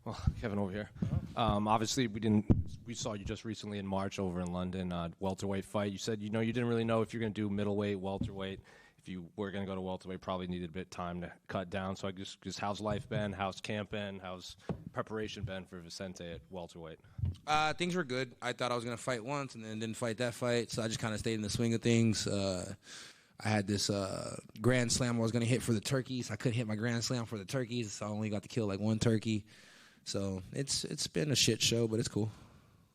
Well, Kevin over here. Obviously, we saw you just recently in March over in London, welterweight fight. You said, you didn't really know if you're going to do middleweight, welterweight. If you were going to go to welterweight, probably needed a bit of time to cut down. So I guess how's life been? How's camp been? How's preparation been for Vicente at welterweight? Things were good. I thought I was going to fight once and then didn't fight that fight. So I just kind of stayed in the swing of things. I had this grand slam I was going to hit for the turkeys. I couldn't hit my grand slam for the turkeys, so I only got to kill like one turkey. So it's been a shit show, but it's cool.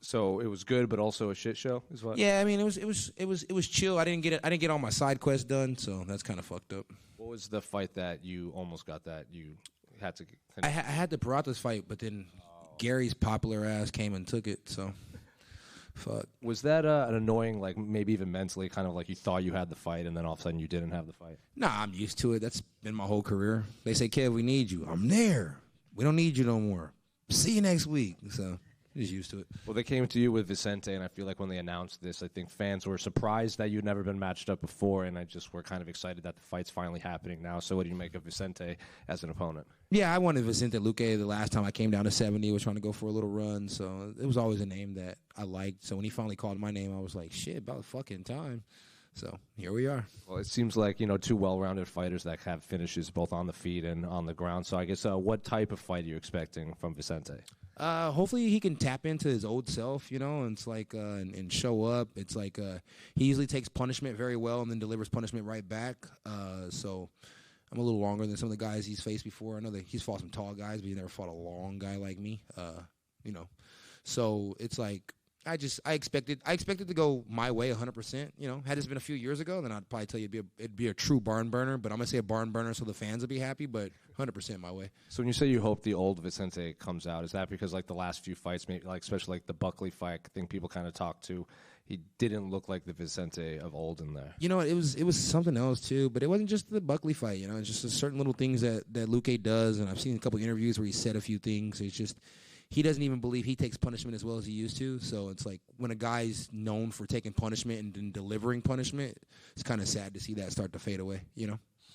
So it was good, but also a shit show, is what? Yeah, I mean it was chill. I didn't get all my side quests done, so that's kind of fucked up. What was the fight that you almost got that you had to? I had the Peratas fight, but then Gary's popular ass came and took it. So. Fuck. Was that an annoying, like maybe even mentally, kind of like you thought you had the fight and then all of a sudden you didn't have the fight? Nah, I'm used to it. That's been my whole career. They say, Kev, we need you. I'm there. We don't need you no more. See you next week. So just used to it. Well, they came to you with Vicente, and I feel like when they announced this, I think fans were surprised that you'd never been matched up before, and I just were kind of excited that the fight's finally happening now. So what do you make of Vicente as an opponent? Yeah, I wanted Vicente Luque the last time I came down to 70. Was trying to go for a little run, so it was always a name that I liked. So when he finally called my name, I was like, shit, about fucking time. So here we are. Well, it seems like, two well-rounded fighters that have finishes both on the feet and on the ground. So I guess what type of fight are you expecting from Vicente? Hopefully he can tap into his old self, and it's like and show up. It's like he usually takes punishment very well and then delivers punishment right back. So I'm a little longer than some of the guys he's faced before. I know that he's fought some tall guys, but he never fought a long guy like me. So it's like I expected to go my way 100%. Had this been a few years ago, then I'd probably tell you it'd be a true barn burner. But I'm gonna say a barn burner so the fans will be happy. But 100% my way. So when you say you hope the old Vicente comes out, is that because like the last few fights, maybe like especially like the Buckley fight, I think people kind of talked to, he didn't look like the Vicente of old in there. It was something else too. But it wasn't just the Buckley fight. It's just certain little things that Luque does, and I've seen a couple interviews where he said a few things. It's just. He doesn't even believe he takes punishment as well as he used to. So it's like when a guy's known for taking punishment and then delivering punishment, it's kind of sad to see that start to fade away,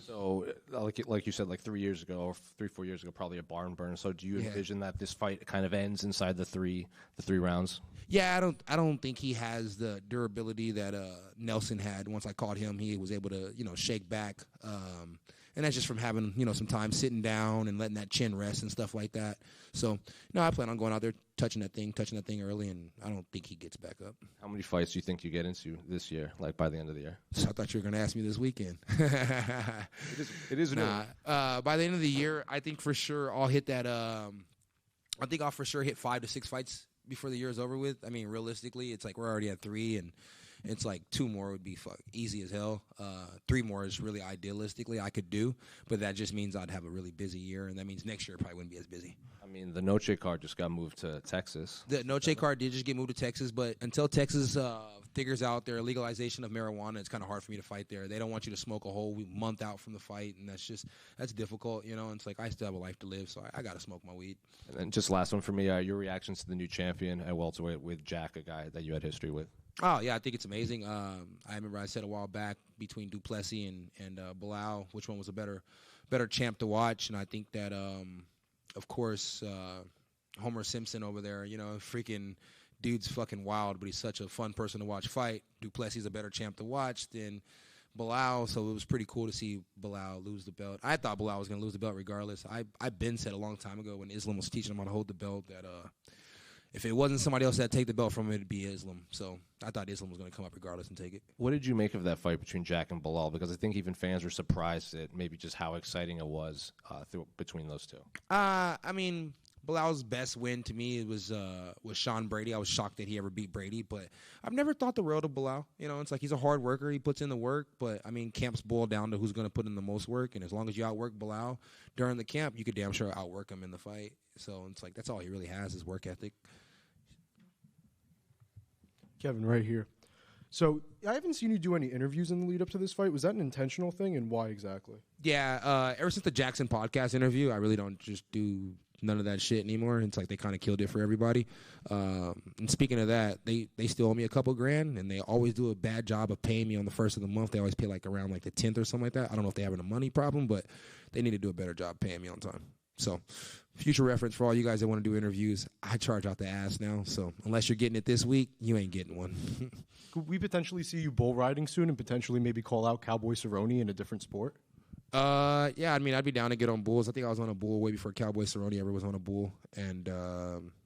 So like you said, like 3 years ago or 3-4 years ago, probably a barn burner. So do you envision that this fight kind of ends inside the three rounds? Yeah, I don't think he has the durability that Nelson had. Once I caught him, he was able to shake back, and that's just from having some time sitting down and letting that chin rest and stuff like that. So I plan on going out there touching that thing early, and I don't think he gets back up. How many fights do you think you get into this year, like by the end of the year? So I thought you were going to ask me this weekend. It is nah. By the end of the year, I think for sure I'll hit that. I think I'll for sure hit 5 to 6 fights before the year is over with. I mean, realistically, it's like we're already at 3, and it's like 2 more would be easy as hell. 3 more is really idealistically I could do, but that just means I'd have a really busy year, and that means next year probably wouldn't be as busy. I mean, the Noche card just got moved to Texas. The Noche card did just get moved to Texas, but until Texas figures out their legalization of marijuana, it's kind of hard for me to fight there. They don't want you to smoke a whole month out from the fight, and that's difficult, And it's like I still have a life to live, so I got to smoke my weed. And then just last one for me, your reactions to the new champion at welterweight with Jack, a guy that you had history with. Oh, yeah, I think it's amazing. I remember I said a while back between Duplessis and Belal, which one was a better champ to watch, and I think that, of course, Homer Simpson over there, freaking dude's fucking wild, but he's such a fun person to watch fight. Duplessis is a better champ to watch than Belal, so it was pretty cool to see Belal lose the belt. I thought Belal was going to lose the belt regardless. I've been said a long time ago when Islam was teaching him how to hold the belt that if it wasn't somebody else that take the belt from him, it'd be Islam. So I thought Islam was going to come up regardless and take it. What did you make of that fight between Jack and Belal? Because I think even fans were surprised at maybe just how exciting it was between those two. I mean, Belal's best win to me was Sean Brady. I was shocked that he ever beat Brady, but I've never thought the world of Belal. It's like he's a hard worker. He puts in the work, but I mean, camps boil down to who's going to put in the most work, and as long as you outwork Belal during the camp, you could damn sure outwork him in the fight. So it's like that's all he really has is work ethic. Kevin, right here. So I haven't seen you do any interviews in the lead up to this fight. Was that an intentional thing, and why exactly? Yeah, ever since the Jackson podcast interview, I really don't just do none of that shit anymore. It's like they kind of killed it for everybody. And speaking of that, they still owe me a couple grand, and they always do a bad job of paying me on the first of the month. They always pay like around like the 10th or something like that. I don't know if they have a money problem, but they need to do a better job paying me on time. So future reference for all you guys that want to do interviews, I charge out the ass now. So unless you're getting it this week, you ain't getting one. Could we potentially see you bull riding soon and potentially maybe call out Cowboy Cerrone in a different sport? Yeah, I mean, I'd be down to get on bulls. I think I was on a bull way before Cowboy Cerrone ever was on a bull. And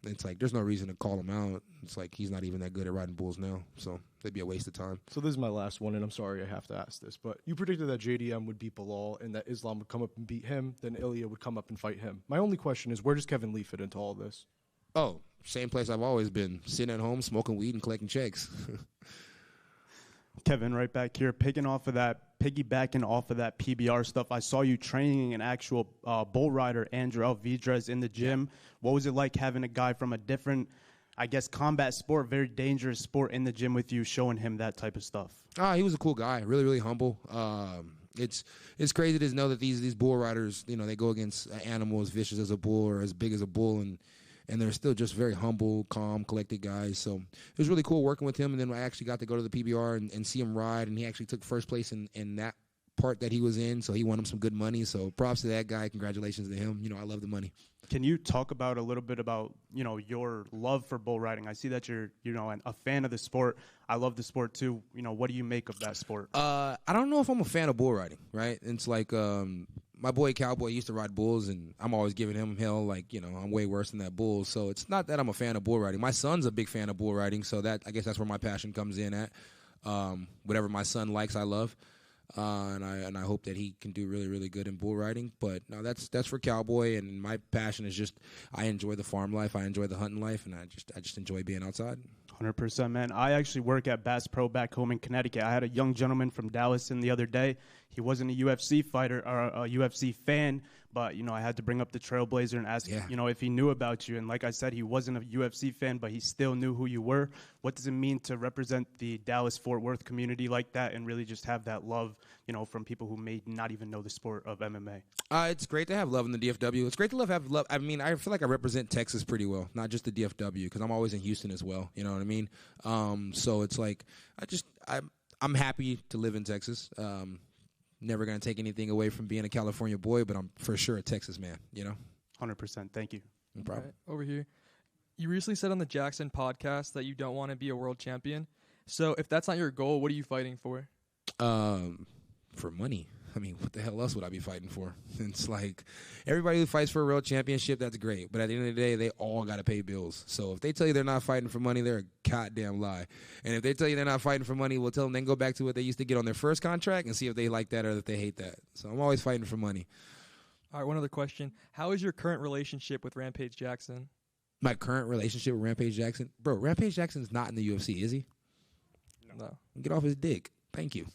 it's like, there's no reason to call him out. It's like, he's not even that good at riding bulls now. So it'd be a waste of time. So this is my last one, and I'm sorry I have to ask this, but you predicted that JDM would beat Belal and that Islam would come up and beat him, then Ilya would come up and fight him. My only question is, where does Kevin Lee fit into all this? Oh, same place I've always been, sitting at home, smoking weed and collecting checks. Kevin, right back here, piggybacking off of that PBR stuff. I saw you training an actual bull rider, Andrew Alvidrez, in the gym. What was it like having a guy from a different, I guess, combat sport, very dangerous sport, in the gym with you, showing him that type of stuff? He was a cool guy, really, really humble. It's crazy to know that these bull riders, you know, they go against an animal as vicious as a bull or as big as a bull, and they're still just very humble, calm, collected guys. So it was really cool working with him. And then I actually got to go to the PBR and see him ride, and he actually took first place in that part that he was in. So he won him some good money. So props to that guy. Congratulations to him. You know, I love the money. Can you talk about a little bit about, you know, your love for bull riding? I see that you're, you know, a fan of the sport. I love the sport too. You know, what do you make of that sport? I don't know if I'm a fan of bull riding, right? It's like my boy Cowboy used to ride bulls, and I'm always giving him hell, like, you know, I'm way worse than that bull. So it's not that I'm a fan of bull riding. My son's a big fan of bull riding, so that, I guess that's where my passion comes in at. Whatever my son likes, I love. And I hope that he can do really, really good in bull riding. But no, that's for Cowboy, and my passion is just, I enjoy the farm life, I enjoy the hunting life, and I just enjoy being outside. 100%, man. I actually work at Bass Pro back home in Connecticut. I had a young gentleman from Dallas in the other day. He wasn't a UFC fighter or a UFC fan, but, you know, I had to bring up the Trailblazer and ask, you know, if he knew about you. And like I said, he wasn't a UFC fan, but he still knew who you were. What does it mean to represent the Dallas-Fort Worth community like that and really just have that love, you know, from people who may not even know the sport of MMA? It's great to have love in the DFW. It's great to have love. I mean, I feel like I represent Texas pretty well, not just the DFW, because I'm always in Houston as well. You know what I mean? So it's like, I'm happy to live in Texas. Never going to take anything away from being a California boy, but I'm for sure a Texas man, you know? 100%. Thank you. No problem. Right, over here. You recently said on the Jackson podcast that you don't want to be a world champion. So if that's not your goal, what are you fighting for? For money. I mean, what the hell else would I be fighting for? It's like, everybody who fights for a world championship, that's great. But at the end of the day, they all got to pay bills. So if they tell you they're not fighting for money, they're a goddamn lie. And if they tell you they're not fighting for money, we'll tell them then go back to what they used to get on their first contract and see if they like that or if they hate that. So I'm always fighting for money. All right, one other question. How is your current relationship with Rampage Jackson? My current relationship with Rampage Jackson? Bro, Rampage Jackson's not in the UFC, is he? No. Get off his dick. Thank you.